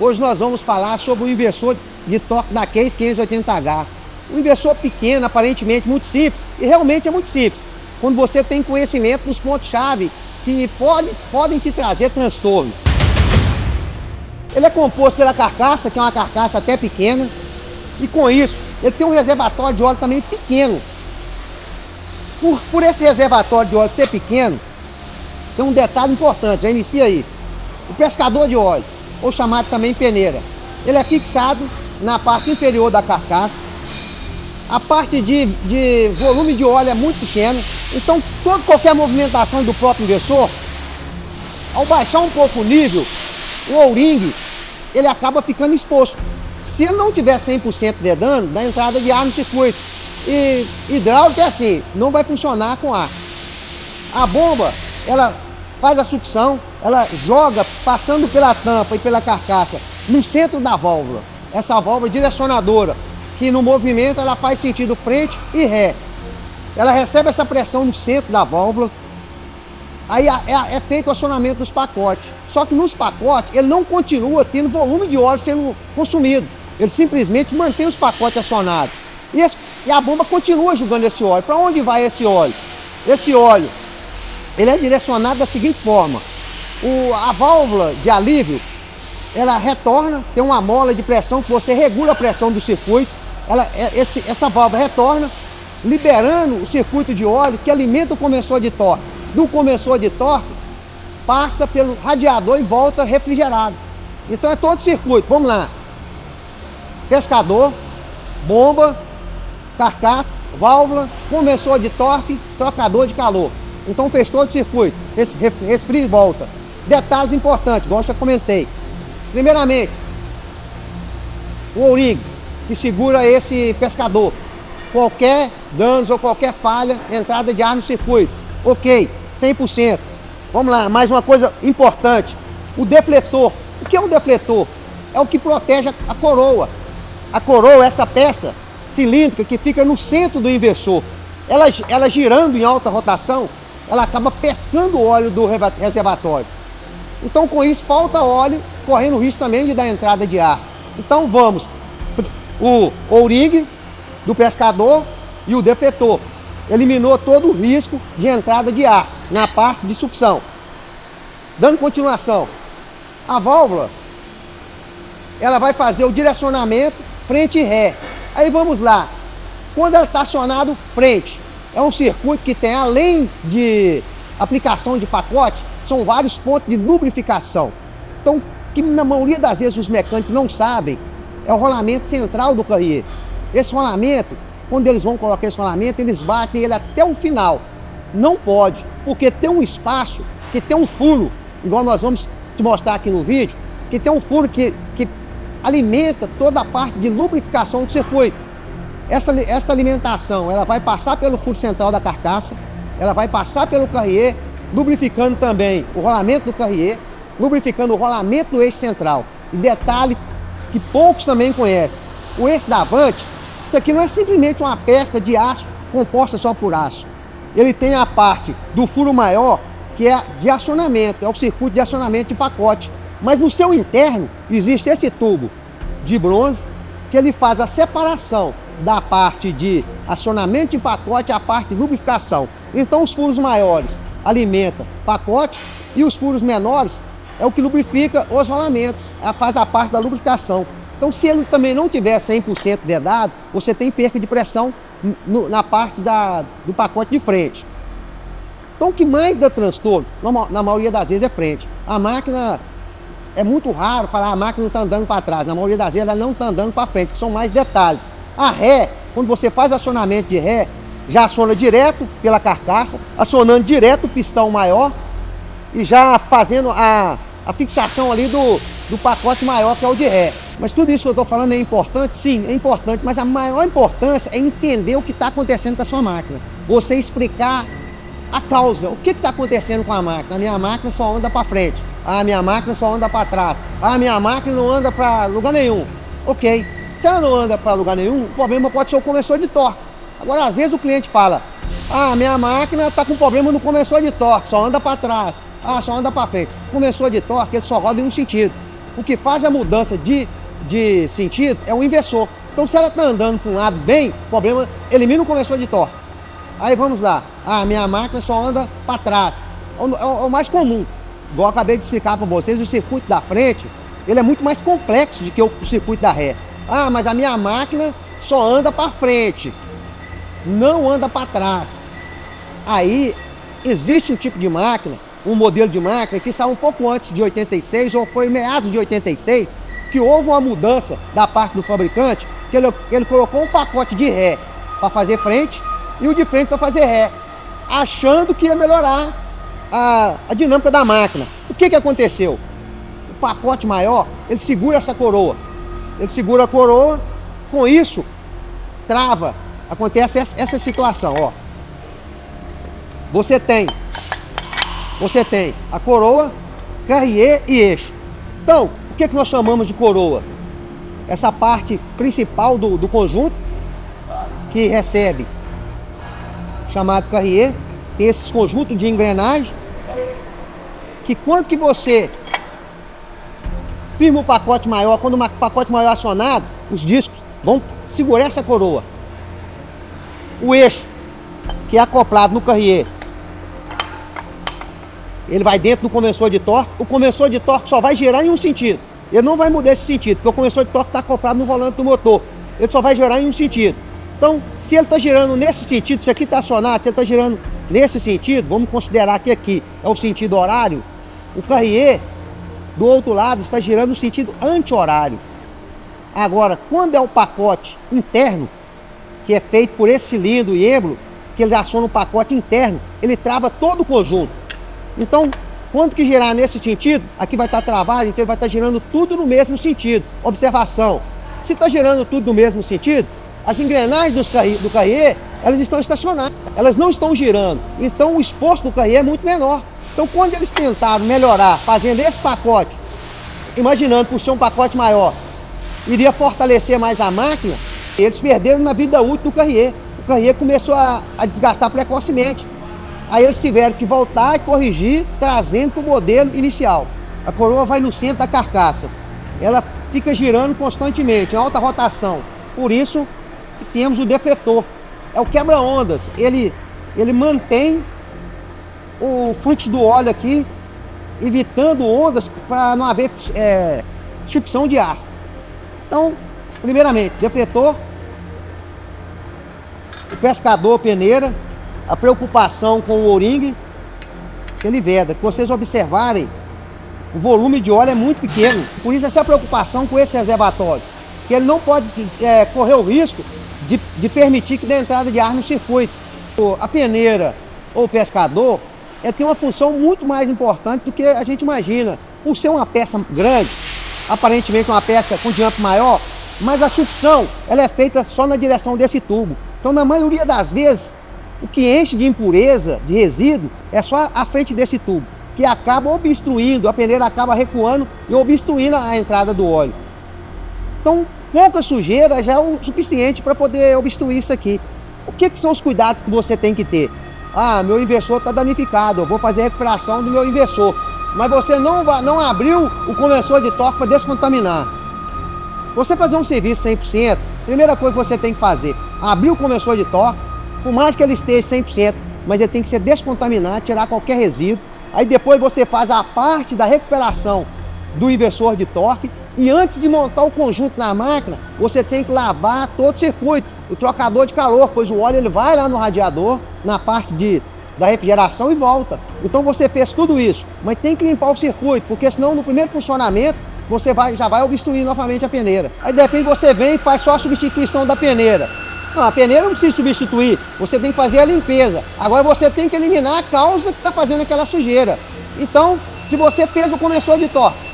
Hoje nós vamos falar sobre o inversor de torque da Case 580H. Um inversor pequeno, aparentemente muito simples, e realmente é muito simples, quando você tem conhecimento dos pontos-chave que podem te trazer transtorno. Ele é composto pela carcaça, que é uma carcaça até pequena, e com isso, ele tem um reservatório de óleo também pequeno. Por esse reservatório de óleo ser pequeno, tem um detalhe importante, já inicia aí. O pescador de óleo, ou chamado também peneira, ele é fixado na parte inferior da carcaça. A parte de volume de óleo é muito pequena, então qualquer movimentação do próprio inversor, ao baixar um pouco o nível, o O-ring, ele acaba ficando exposto. Se ele não tiver 100% vedando, dá entrada de ar no circuito. E hidráulica é assim, não vai funcionar com ar. A bomba, ela faz a sucção, ela joga passando pela tampa e pela carcaça no centro da válvula. Essa válvula direcionadora, que no movimento ela faz sentido frente e ré. Ela recebe essa pressão no centro da válvula, aí é feito o acionamento dos pacotes. Só que nos pacotes ele não continua tendo volume de óleo sendo consumido. Ele simplesmente mantém os pacotes acionados. E a bomba continua jogando esse óleo. Para onde vai esse óleo? Esse óleo, ele é direcionado da seguinte forma. A válvula de alívio, ela retorna, tem uma mola de pressão que você regula a pressão do circuito. Essa válvula retorna, liberando o circuito de óleo que alimenta o comensor de torque. Do comensor de torque, passa pelo radiador e volta refrigerado. Então é todo o circuito, vamos lá. Pescador, bomba, carcaça, válvula, comensor de torque, trocador de calor. Então fez todo o circuito, resfria e volta. Detalhes importantes, igual eu já comentei. Primeiramente, o O-ring, que segura esse pescador. Qualquer danos ou qualquer falha, entrada de ar no circuito. Ok, 100%. Vamos lá, mais uma coisa importante. O defletor. O que é um defletor? É o que protege a coroa. A coroa é essa peça cilíndrica que fica no centro do inversor. Ela girando em alta rotação, ela acaba pescando o óleo do reservatório. Então com isso falta óleo, correndo o risco também de dar entrada de ar. Então vamos, o O-ring do pescador e o defletor. Eliminou todo o risco de entrada de ar na parte de sucção. Dando continuação, a válvula, ela vai fazer o direcionamento frente e ré. Aí vamos lá, quando ela está acionado frente, é um circuito que tem, além de aplicação de pacote, são vários pontos de lubrificação. Então, que na maioria das vezes os mecânicos não sabem, é o rolamento central do carrier. Esse rolamento, quando eles vão colocar esse rolamento, eles batem ele até o final. Não pode, porque tem um espaço, que tem um furo, igual nós vamos te mostrar aqui no vídeo, que tem um furo que alimenta toda a parte de lubrificação do circuito. Essa alimentação, ela vai passar pelo furo central da carcaça, ela vai passar pelo carrier, lubrificando também o rolamento do carrier, lubrificando o rolamento do eixo central. E detalhe que poucos também conhecem, o eixo da Avante, isso aqui não é simplesmente uma peça de aço composta só por aço. Ele tem a parte do furo maior, que é de acionamento, é o circuito de acionamento de pacote. Mas no seu interno existe esse tubo de bronze, que ele faz a separação da parte de acionamento de pacote à parte de lubrificação. Então os furos maiores alimentam pacote e os furos menores é o que lubrifica os rolamentos, faz a parte da lubrificação. Então se ele também não tiver 100% vedado, você tem perca de pressão na parte do pacote de frente. Então o que mais dá transtorno, na maioria das vezes, é frente. A máquina, é muito raro falar a máquina não está andando para trás, na maioria das vezes ela não está andando para frente, que são mais detalhes. A ré, quando você faz acionamento de ré, já aciona direto pela carcaça, acionando direto o pistão maior e já fazendo a fixação ali do pacote maior, que é o de ré. Mas tudo isso que eu estou falando é importante? Sim, é importante, mas a maior importância é entender o que está acontecendo com a sua máquina. Você explicar a causa, o que está acontecendo com a máquina. A minha máquina só anda para frente, a minha máquina só anda para trás, a minha máquina não anda para lugar nenhum. Ok, se ela não anda para lugar nenhum, o problema pode ser o comensor de torque. Agora, às vezes o cliente fala, minha máquina está com problema no comensor de torque, só anda para trás, só anda para frente. O comensor de torque, ele só roda em um sentido. O que faz a mudança de sentido é o inversor. Então se ela está andando para um lado bem, o problema, elimina o conversor de torque. Aí vamos lá, minha máquina só anda para trás. É o mais comum. Igual eu acabei de explicar para vocês, o circuito da frente, ele é muito mais complexo do que o circuito da ré. Mas a minha máquina só anda para frente, não anda para trás. Aí existe um tipo de máquina, um modelo de máquina que saiu um pouco antes de 86, ou foi meados de 86, que houve uma mudança da parte do fabricante, que ele colocou um pacote de ré para fazer frente e o de frente para fazer ré, achando que ia melhorar a dinâmica da máquina. O que aconteceu? O pacote maior, ele segura essa coroa. Ele segura a coroa, com isso, trava. Acontece essa situação, ó. Você tem a coroa, carrier e eixo. Então, o que nós chamamos de coroa? Essa parte principal do conjunto, que recebe, chamado carrier, tem esses conjuntos de engrenagem, que quando que você firma o pacote maior, quando o pacote maior é acionado, os discos vão segurar essa coroa. O eixo, que é acoplado no carrier, ele vai dentro do conversor de torque. O conversor de torque só vai girar em um sentido. Ele não vai mudar esse sentido, porque o conversor de torque está acoplado no volante do motor. Ele só vai girar em um sentido. Então, se ele está girando nesse sentido, se aqui está acionado, se ele está girando nesse sentido, vamos considerar que aqui é o sentido horário, o carrier do outro lado está girando no sentido anti-horário. Agora, quando é o pacote interno, que é feito por esse cilindro e êmbolo, que ele aciona um pacote interno, ele trava todo o conjunto. Então, quando que girar nesse sentido, aqui vai estar travado, então ele vai estar girando tudo no mesmo sentido. Observação, se está girando tudo no mesmo sentido, as engrenagens do carrier, elas estão estacionadas, elas não estão girando. Então o esforço do carrier é muito menor. Então quando eles tentaram melhorar, fazendo esse pacote, imaginando por ser um pacote maior, iria fortalecer mais a máquina, eles perderam na vida útil do carrier. O carrier começou a desgastar precocemente. Aí eles tiveram que voltar e corrigir, trazendo para o modelo inicial. A coroa vai no centro da carcaça. Ela fica girando constantemente, em alta rotação. Por isso que temos o defletor. É o quebra-ondas. Ele mantém o fluxo do óleo aqui, evitando ondas para não haver sucção de ar. Então, primeiramente, defletor, o pescador, peneira, a preocupação com o O-ring, que ele veda. Se vocês observarem, o volume de óleo é muito pequeno. Por isso essa preocupação com esse reservatório, que ele não pode correr o risco de permitir que dê entrada de ar no circuito. A peneira ou o pescador tem uma função muito mais importante do que a gente imagina. Por ser uma peça grande, aparentemente uma peça com diâmetro maior, mas a sucção ela é feita só na direção desse tubo. Então, na maioria das vezes, o que enche de impureza, de resíduo, é só a frente desse tubo, que acaba obstruindo, a peneira acaba recuando e obstruindo a entrada do óleo. Então, pouca sujeira já é o suficiente para poder obstruir isso aqui. O que são os cuidados que você tem que ter? Meu inversor está danificado, eu vou fazer a recuperação do meu inversor. Mas você não abriu o conversor de torque para descontaminar. Você fazer um serviço 100%, primeira coisa que você tem que fazer, abrir o conversor de torque, por mais que ele esteja 100%, mas ele tem que ser descontaminado, tirar qualquer resíduo. Aí depois você faz a parte da recuperação do inversor de torque. E antes de montar o conjunto na máquina, você tem que lavar todo o circuito, o trocador de calor, pois o óleo ele vai lá no radiador, na parte da refrigeração e volta. Então você fez tudo isso, mas tem que limpar o circuito, porque senão no primeiro funcionamento você já vai obstruir novamente a peneira. Aí de repente você vem e faz só a substituição da peneira. Não, a peneira não precisa substituir, você tem que fazer a limpeza. Agora você tem que eliminar a causa que está fazendo aquela sujeira. Então, se você fez o conversor de torque,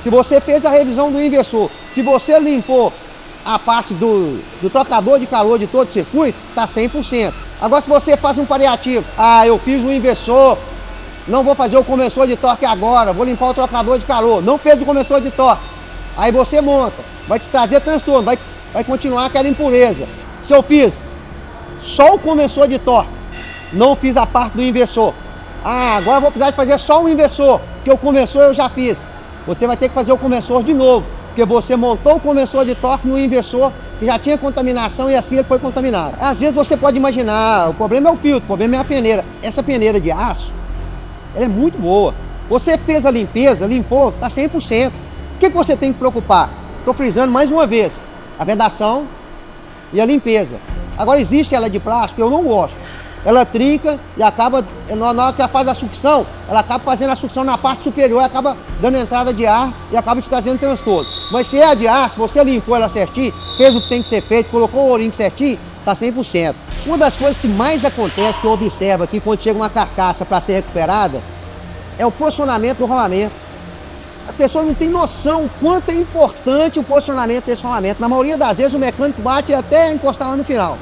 se você fez a revisão do inversor, se você limpou a parte do trocador de calor de todo o circuito, está 100%. Agora, se você faz um paliativo, eu fiz o inversor, não vou fazer o conversor de torque agora, vou limpar o trocador de calor, não fez o conversor de torque, aí você monta, vai te trazer transtorno, vai continuar aquela impureza. Se eu fiz só o conversor de torque, não fiz a parte do inversor, agora eu vou precisar de fazer só o inversor, porque o conversor eu já fiz. você vai ter que fazer o compressor de novo, porque você montou o compressor de torque no inversor que já tinha contaminação e assim ele foi contaminado. Às vezes você pode imaginar, o problema é o filtro, o problema é a peneira. Essa peneira de aço, ela é muito boa. Você fez a limpeza, limpou, está 100%. O que você tem que preocupar? Estou frisando mais uma vez, a vedação e a limpeza. Agora existe ela de plástico, eu não gosto. Ela trinca e acaba, na hora que ela faz a sucção, ela acaba fazendo a sucção na parte superior, acaba dando entrada de ar e acaba te trazendo transtorno. Mas se é a de ar, se você limpou ela certinho, fez o que tem que ser feito, colocou o ourinho certinho, está 100%. Uma das coisas que mais acontece, que eu observo aqui quando chega uma carcaça para ser recuperada, é o posicionamento do rolamento. A pessoa não tem noção o quanto é importante o posicionamento desse rolamento. Na maioria das vezes o mecânico bate até encostar lá no final.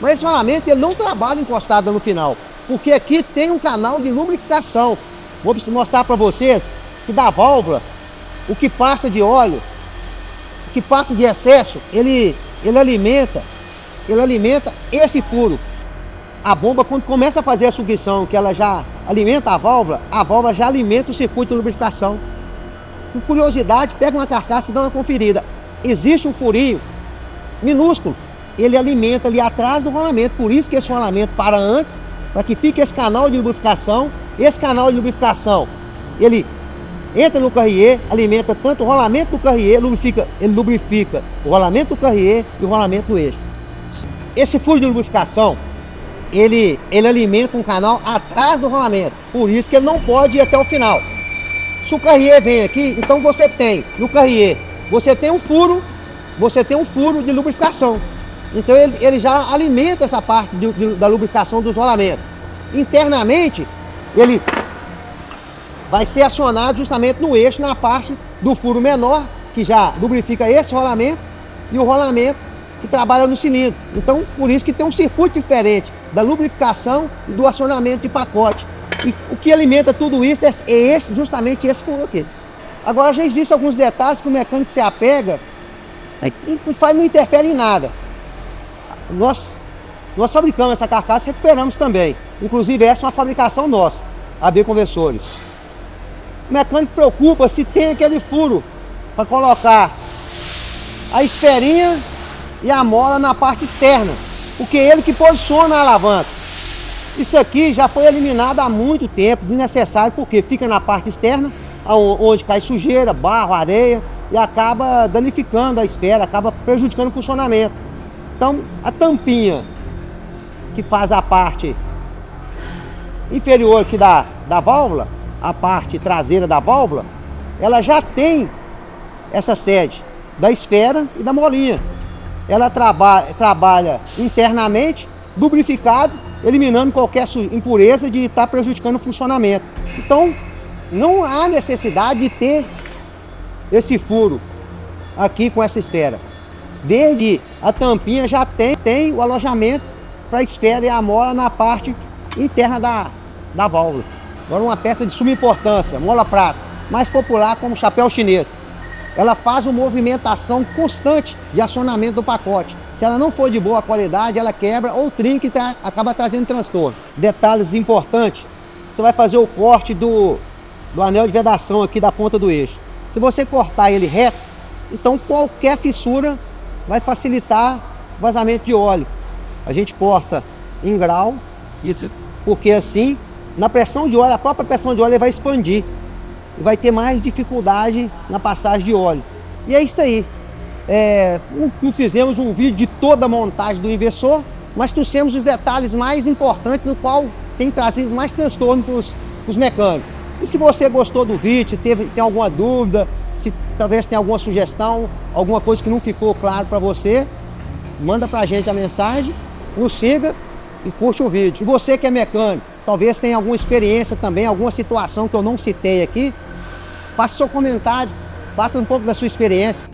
Mas esse rolamento ele não trabalha encostado no final, porque aqui tem um canal de lubrificação. Vou mostrar para vocês que da válvula, o que passa de óleo, o que passa de excesso, ele alimenta esse furo. A bomba, quando começa a fazer a sucção, que ela já alimenta a válvula já alimenta o circuito de lubrificação. Por curiosidade, pega uma carcaça e dá uma conferida. Existe um furinho minúsculo, ele alimenta ali atrás do rolamento, por isso que esse rolamento para antes, para que fique esse canal de lubrificação. Esse canal de lubrificação, ele entra no carrier, alimenta tanto o rolamento do carrier, ele lubrifica o rolamento do carrier e o rolamento do eixo. Esse furo de lubrificação, ele alimenta um canal atrás do rolamento, por isso que ele não pode ir até o final. Se o carrier vem aqui, então você tem no carrier, você tem um furo de lubrificação. Então ele já alimenta essa parte da lubrificação dos rolamentos. Internamente, ele vai ser acionado justamente no eixo, na parte do furo menor, que já lubrifica esse rolamento, e o rolamento que trabalha no cilindro. Então, por isso que tem um circuito diferente da lubrificação e do acionamento de pacote. E o que alimenta tudo isso é justamente esse furo aqui. Agora já existem alguns detalhes que o mecânico se apega e não interfere em nada. Nós fabricamos essa carcaça e recuperamos também. Inclusive essa é uma fabricação nossa, AB Conversores. O mecânico preocupa se tem aquele furo para colocar a esferinha e a mola na parte externa, porque é ele que posiciona a alavanca. Isso aqui já foi eliminado há muito tempo, desnecessário, porque fica na parte externa, onde cai sujeira, barro, areia, e acaba danificando a esfera, acaba prejudicando o funcionamento. Então, a tampinha que faz a parte inferior aqui da válvula, a parte traseira da válvula, ela já tem essa sede da esfera e da molinha. Ela trabalha internamente, lubrificado, eliminando qualquer impureza de estar prejudicando o funcionamento. Então, não há necessidade de ter esse furo aqui com essa esfera. Desde a tampinha já tem o alojamento para a esfera e a mola na parte interna da válvula. Agora uma peça de suma importância, mola prata, mais popular como chapéu chinês. Ela faz uma movimentação constante de acionamento do pacote. Se ela não for de boa qualidade, ela quebra ou trinca e acaba trazendo transtorno. Detalhes importantes, você vai fazer o corte do anel de vedação aqui da ponta do eixo. Se você cortar ele reto, então qualquer fissura vai facilitar o vazamento de óleo. A gente corta em grau, porque assim, na pressão de óleo, a própria pressão de óleo vai expandir e vai ter mais dificuldade na passagem de óleo. E é isso aí. Não fizemos um vídeo de toda a montagem do inversor, mas trouxemos os detalhes mais importantes, no qual tem trazido mais transtorno para os mecânicos. E se você gostou do vídeo, tem alguma dúvida, se talvez tenha alguma sugestão, alguma coisa que não ficou claro para você, manda para a gente a mensagem, nos siga e curte o vídeo. E você que é mecânico, talvez tenha alguma experiência também, alguma situação que eu não citei aqui, faça seu comentário, faça um pouco da sua experiência.